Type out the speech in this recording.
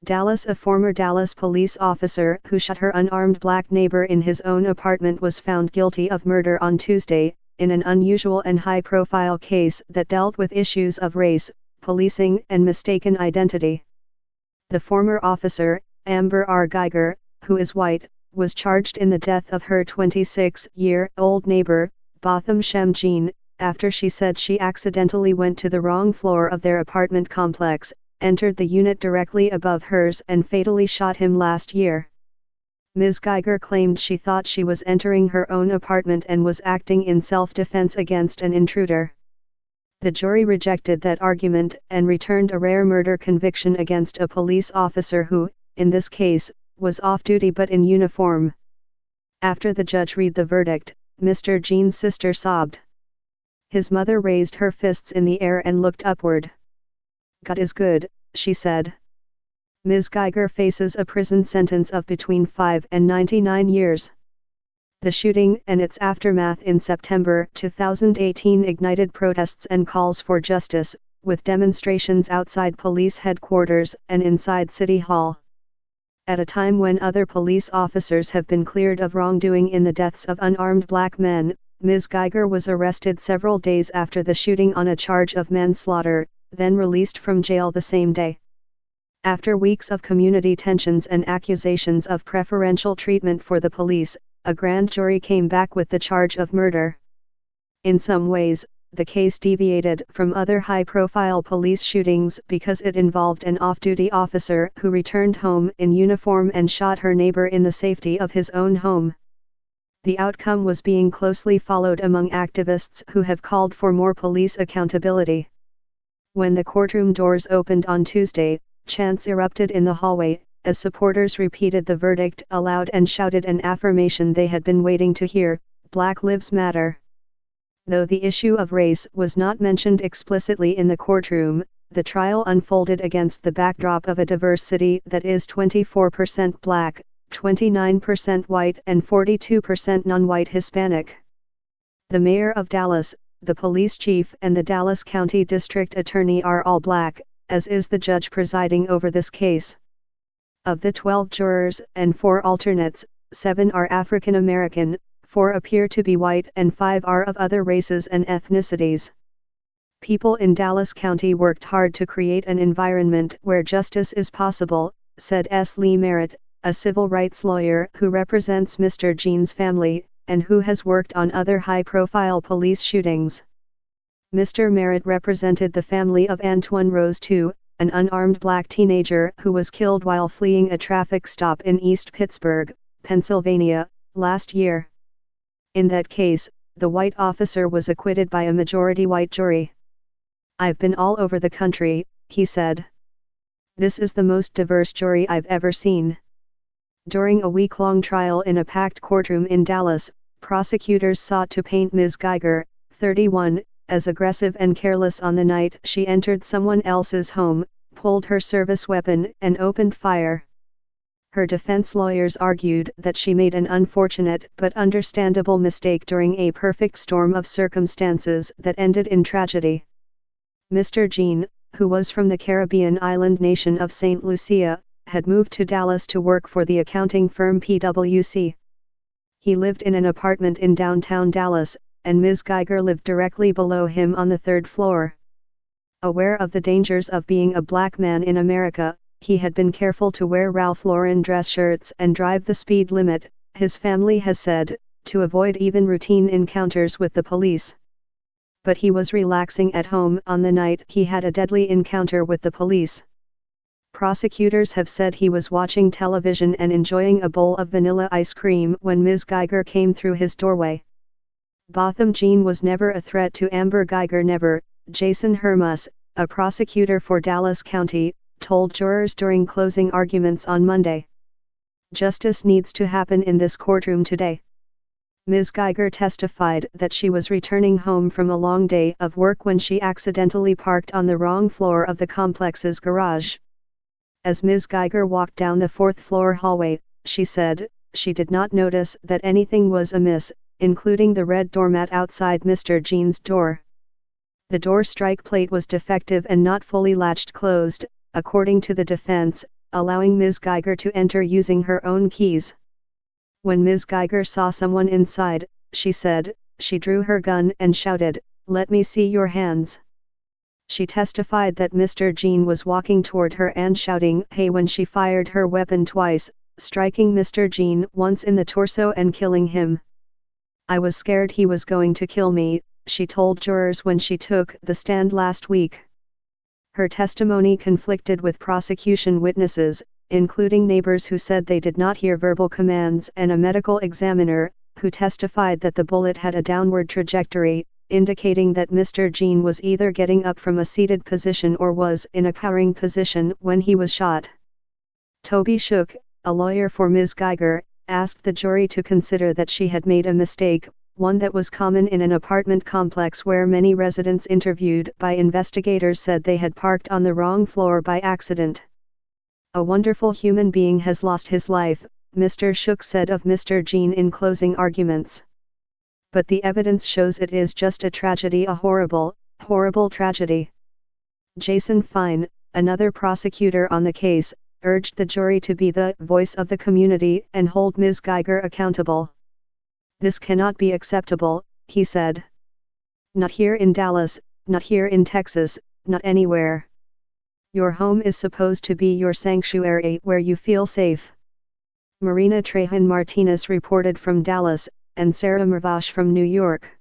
Dallas. A former Dallas police officer who shot her unarmed black neighbor in his own apartment was found guilty of murder on Tuesday, in an unusual and high-profile case that dealt with issues of race, policing and mistaken identity. The former officer, Amber R. Guyger, who is white, was charged in the death of her 26-year-old neighbor, Botham Shem Jean, after she said she accidentally went to the wrong floor of their apartment complex, entered the unit directly above hers and fatally shot him last year. Ms. Guyger claimed she thought she was entering her own apartment and was acting in self-defense against an intruder. The jury rejected that argument and returned a rare murder conviction against a police officer who, in this case, was off-duty but in uniform. After the judge read the verdict, Mr. Jean's sister sobbed. His mother raised her fists in the air and looked upward. "God is good," she said. Ms. Guyger faces a prison sentence of between 5 and 99 years. The shooting and its aftermath in September 2018 ignited protests and calls for justice, with demonstrations outside police headquarters and inside City Hall. At a time when other police officers have been cleared of wrongdoing in the deaths of unarmed black men, Ms. Guyger was arrested several days after the shooting on a charge of manslaughter, then released from jail the same day. After weeks of community tensions and accusations of preferential treatment for the police, a grand jury came back with the charge of murder. In some ways, the case deviated from other high-profile police shootings because it involved an off-duty officer who returned home in uniform and shot her neighbor in the safety of his own home. The outcome was being closely followed among activists who have called for more police accountability. When the courtroom doors opened on Tuesday, chants erupted in the hallway, as supporters repeated the verdict aloud and shouted an affirmation they had been waiting to hear: "Black Lives Matter." Though the issue of race was not mentioned explicitly in the courtroom, the trial unfolded against the backdrop of a diverse city that is 24% black, 29% white and 42% non-white Hispanic. The mayor of Dallas, the police chief and the Dallas County District Attorney are all black, as is the judge presiding over this case. Of the 12 jurors and 4 alternates, 7 are African American, 4 appear to be white and 5 are of other races and ethnicities. People in Dallas County worked hard to create an environment where justice is possible, said S. Lee Merritt, a civil rights lawyer who represents Mr. Jean's family, and who has worked on other high-profile police shootings. Mr. Merritt represented the family of Antoine Rose II, an unarmed black teenager who was killed while fleeing a traffic stop in East Pittsburgh, Pennsylvania, last year. In that case, the white officer was acquitted by a majority white jury. "I've been all over the country," he said. "This is the most diverse jury I've ever seen." During a week-long trial in a packed courtroom in Dallas, prosecutors sought to paint Ms. Guyger, 31, as aggressive and careless on the night she entered someone else's home, pulled her service weapon and opened fire. Her defense lawyers argued that she made an unfortunate but understandable mistake during a perfect storm of circumstances that ended in tragedy. Mr. Jean, who was from the Caribbean island nation of St. Lucia, had moved to Dallas to work for the accounting firm PwC. He lived in an apartment in downtown Dallas, and Ms. Guyger lived directly below him on the 3rd floor. Aware of the dangers of being a black man in America, he had been careful to wear Ralph Lauren dress shirts and drive the speed limit, his family has said, to avoid even routine encounters with the police. But he was relaxing at home on the night he had a deadly encounter with the police. Prosecutors have said he was watching television and enjoying a bowl of vanilla ice cream when Ms. Guyger came through his doorway. Botham Jean was never a threat to Amber Guyger. Never, Jason Hermus, a prosecutor for Dallas County, told jurors during closing arguments on Monday. "Justice needs to happen in this courtroom today." Ms. Guyger testified that she was returning home from a long day of work when she accidentally parked on the wrong floor of the complex's garage. As Ms. Guyger walked down the 4th-floor hallway, she said, she did not notice that anything was amiss, including the red doormat outside Mr. Jean's door. The door strike plate was defective and not fully latched closed, according to the defense, allowing Ms. Guyger to enter using her own keys. When Ms. Guyger saw someone inside, she said, she drew her gun and shouted, "Let me see your hands." She testified that Mr. Jean was walking toward her and shouting, "Hey," when she fired her weapon twice, striking Mr. Jean once in the torso and killing him. "I was scared he was going to kill me," she told jurors when she took the stand last week. Her testimony conflicted with prosecution witnesses, including neighbors who said they did not hear verbal commands and a medical examiner, who testified that the bullet had a downward trajectory, indicating that Mr. Jean was either getting up from a seated position or was in a cowering position when he was shot. Toby Shook, a lawyer for Ms. Guyger, asked the jury to consider that she had made a mistake, one that was common in an apartment complex where many residents interviewed by investigators said they had parked on the wrong floor by accident. "A wonderful human being has lost his life," Mr. Shook said of Mr. Jean in closing arguments. "But the evidence shows it is just a tragedy, a horrible, horrible tragedy." Jason Fine, another prosecutor on the case, urged the jury to be the voice of the community and hold Ms. Guyger accountable. "This cannot be acceptable," he said. "Not here in Dallas, not here in Texas, not anywhere. Your home is supposed to be your sanctuary where you feel safe." Marina Trejan Martinez reported from Dallas, and Sarah Mervash from New York.